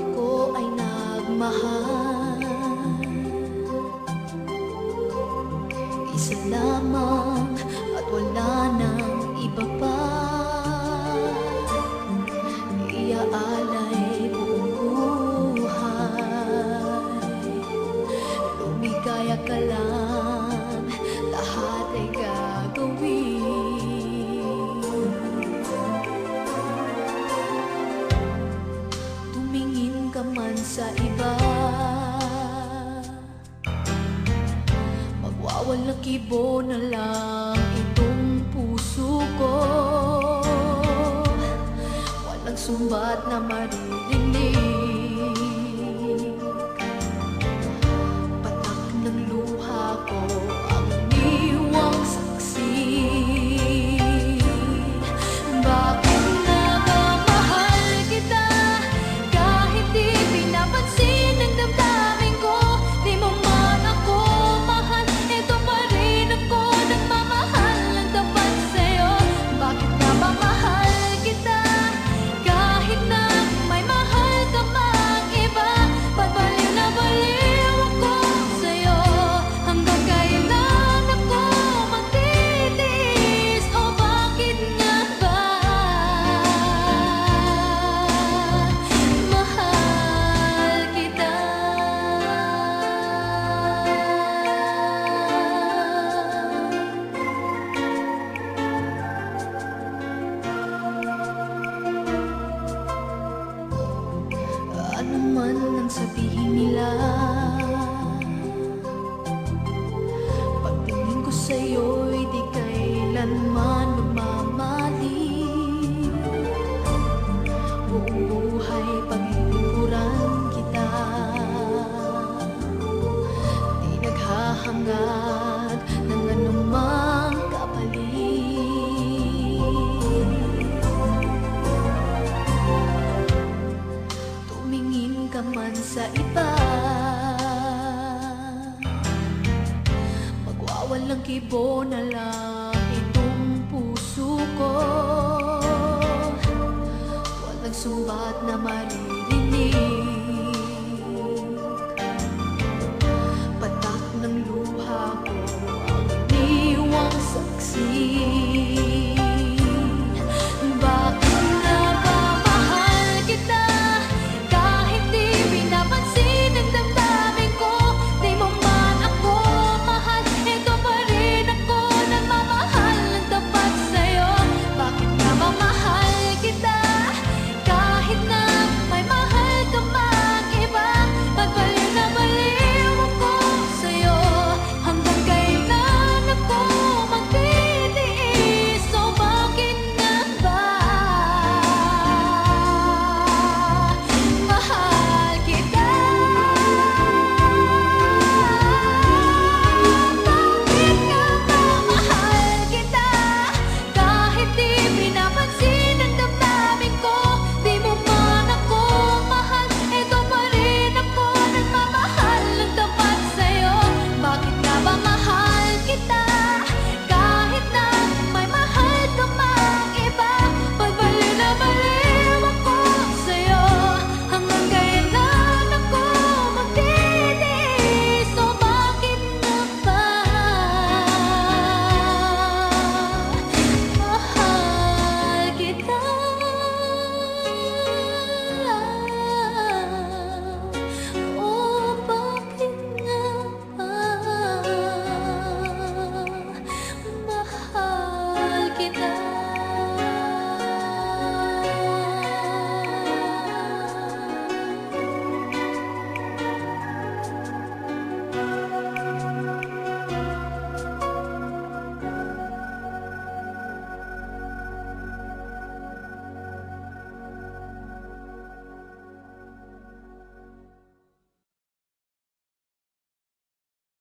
ako ay nagmahal, isa lamang at wala nang iba pa. Iaalay buong buhay, lumigaya ka lang, lahat ay gagawin. Tumingin ka man sa iba, magwawalang kibo na lang itong puso ko. Walang sumbat na maririnig, patak ng luha ko ang iniwang saksi. Bakit nagmamahal kita kahit di pinapansin ang damdamin ko? Di mo man ako mahal, eto pa rin ako nagmamahal ng tapat sa'yo. Bakit na ba mahal kita kahit na may mahal ka mang iba? Babaliw na baliw ako sa'yo, hanggang kailan ako magtitiis? O bakit nga ba mahal kita? Ano man ang sabihin nila, pagtingin ko sa'yo'y di kailanman magmamali. Buong buhay paglilingkuran kita, di naghahangad ng anumang kapalit. Tumingin ka man sa iba, magwawalang kibo na lang itong puso ko. Walang sumbat na maririnig,